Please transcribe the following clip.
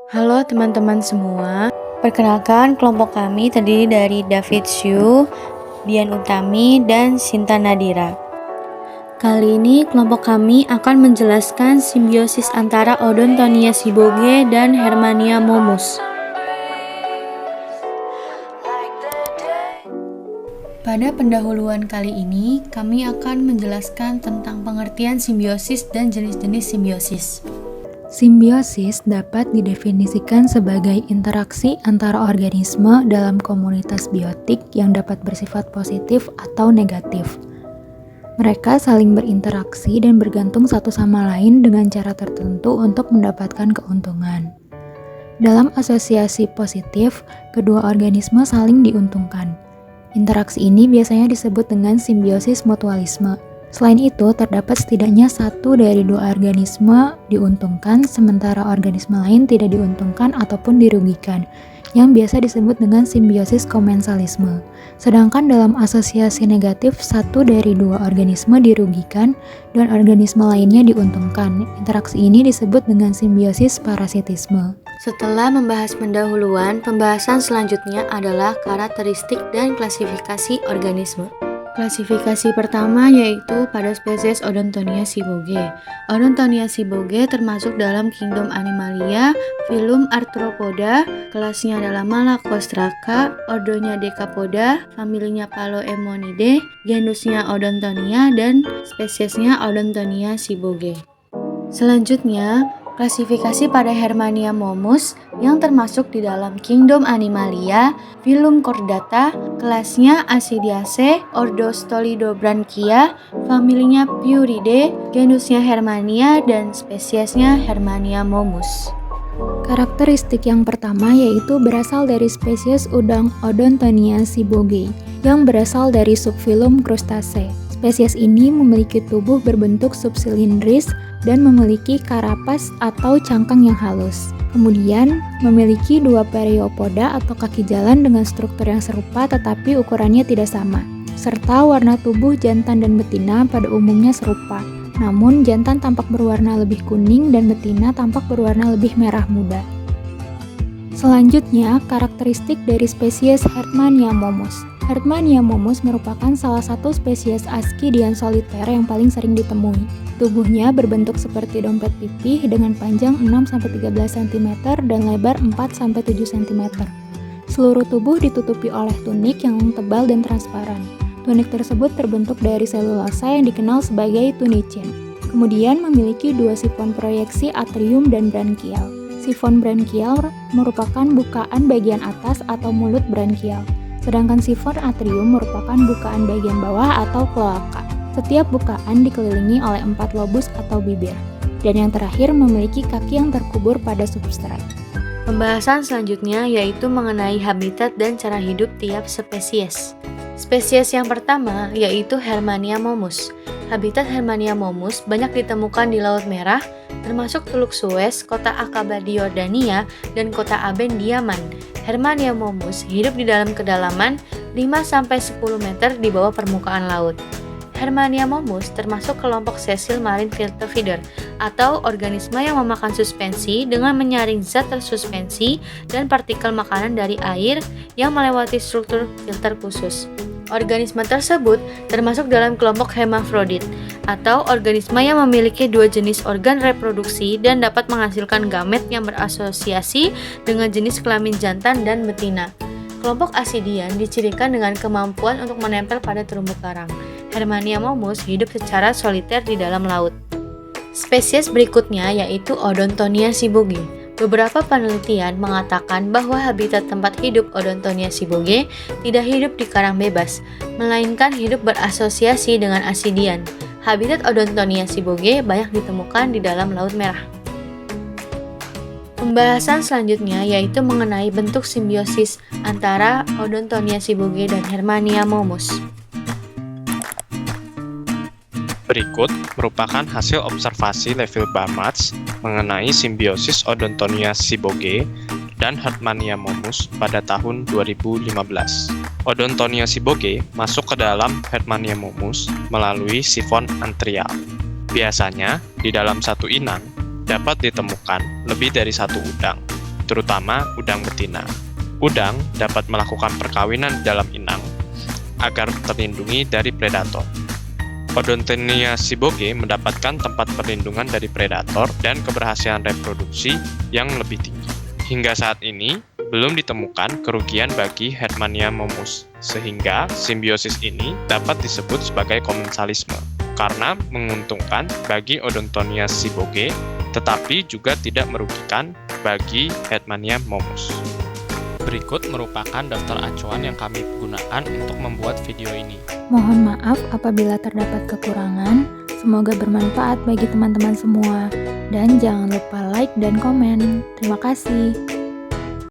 Halo teman-teman semua, perkenalkan kelompok kami terdiri dari David Syu, Dian Utami, dan Sinta Nadira. Kali ini kelompok kami akan menjelaskan simbiosis antara Odontonia siboge dan Hermania momus. Pada pendahuluan kali ini, kami akan menjelaskan tentang pengertian simbiosis dan jenis-jenis simbiosis. Simbiosis dapat didefinisikan sebagai interaksi antara organisme dalam komunitas biotik yang dapat bersifat positif atau negatif. Mereka saling berinteraksi dan bergantung satu sama lain dengan cara tertentu untuk mendapatkan keuntungan. Dalam asosiasi positif, kedua organisme saling diuntungkan. Interaksi ini biasanya disebut dengan simbiosis mutualisme. Selain itu, terdapat setidaknya satu dari dua organisme diuntungkan, sementara organisme lain tidak diuntungkan ataupun dirugikan, yang biasa disebut dengan simbiosis komensalisme. Sedangkan dalam asosiasi negatif, satu dari dua organisme dirugikan dan organisme lainnya diuntungkan. Interaksi ini disebut dengan simbiosis parasitisme. Setelah membahas pendahuluan, pembahasan selanjutnya adalah karakteristik dan klasifikasi organisme. Klasifikasi pertama yaitu pada spesies Odontonia siboge. Odontonia siboge termasuk dalam kingdom Animalia, filum Arthropoda, kelasnya adalah Malacostraca, ordonya Decapoda, familinya Paloemonidae, genusnya Odontonia, dan spesiesnya Odontonia siboge. Selanjutnya, klasifikasi pada Hermania momus yang termasuk di dalam kingdom Animalia, filum Chordata, kelasnya Ascidiaceae, ordo Stolidobranchia, familinya Piuridae, genusnya Hermania, dan spesiesnya Hermania momus. Karakteristik yang pertama yaitu berasal dari spesies udang Odontonia siboge yang berasal dari subfilum Crustaceae. Spesies ini memiliki tubuh berbentuk subsilindris dan memiliki karapas atau cangkang yang halus. Kemudian, memiliki dua periopoda atau kaki jalan dengan struktur yang serupa tetapi ukurannya tidak sama, serta warna tubuh jantan dan betina pada umumnya serupa. Namun, jantan tampak berwarna lebih kuning dan betina tampak berwarna lebih merah muda. Selanjutnya, karakteristik dari spesies Hermania momus. Hermania momus merupakan salah satu spesies Ascidian soliter yang paling sering ditemui. Tubuhnya berbentuk seperti dompet pipih dengan panjang 6-13 cm dan lebar 4-7 cm. Seluruh tubuh ditutupi oleh tunik yang tebal dan transparan. Tunik tersebut terbentuk dari selulosa yang dikenal sebagai tunicin. Kemudian memiliki dua sifon proyeksi atrium dan brankial. Sifon brankial merupakan bukaan bagian atas atau mulut brankial, sedangkan sifon atrium merupakan bukaan bagian bawah atau kloaka. Setiap bukaan dikelilingi oleh 4 lobus atau bibir, dan yang terakhir memiliki kaki yang terkubur pada substrat. Pembahasan selanjutnya yaitu mengenai habitat dan cara hidup tiap spesies. Spesies yang pertama yaitu Hermania momus. Habitat Hermania momus banyak ditemukan di Laut Merah, termasuk Teluk Suez, kota Aqaba di Yordania, dan kota Aben di Yaman. Hermania momus hidup di dalam kedalaman 5-10 meter di bawah permukaan laut. Hermania momus termasuk kelompok sessil marine filter feeder atau organisme yang memakan suspensi dengan menyaring zat tersuspensi dan partikel makanan dari air yang melewati struktur filter khusus. Organisme tersebut termasuk dalam kelompok hermafrodit atau organisme yang memiliki dua jenis organ reproduksi dan dapat menghasilkan gamet yang berasosiasi dengan jenis kelamin jantan dan betina. Kelompok Ascidian dicirikan dengan kemampuan untuk menempel pada terumbu karang. Hermania momus hidup secara soliter di dalam laut. Spesies berikutnya yaitu Odontonia siboge. Beberapa penelitian mengatakan bahwa habitat tempat hidup Odontonia siboge tidak hidup di karang bebas, melainkan hidup berasosiasi dengan Ascidian. Habitat Odontonia siboge banyak ditemukan di dalam Laut Merah. Pembahasan selanjutnya yaitu mengenai bentuk simbiosis antara Odontonia siboge dan Hermania momus. Berikut merupakan hasil observasi level Barmats mengenai simbiosis Odontonia siboge dan Hermania momus pada tahun 2015. Odontonia siboge masuk ke dalam Hermania momus melalui sifon antrial. Biasanya, di dalam satu inang dapat ditemukan lebih dari satu udang. terutama udang betina. Udang dapat melakukan perkawinan dalam inang agar terlindungi dari predator. Odontonia siboge mendapatkan tempat perlindungan dari predator dan keberhasilan reproduksi yang lebih tinggi. Hingga saat ini, belum ditemukan kerugian bagi Hetmania momus, sehingga simbiosis ini dapat disebut sebagai komensalisme, karena menguntungkan bagi Odontonia siboge, tetapi juga tidak merugikan bagi Hetmania momus. Berikut merupakan daftar acuan yang kami gunakan untuk membuat video ini. Mohon maaf apabila terdapat kekurangan. Semoga bermanfaat bagi teman-teman semua. Dan jangan lupa like dan komen. Terima kasih.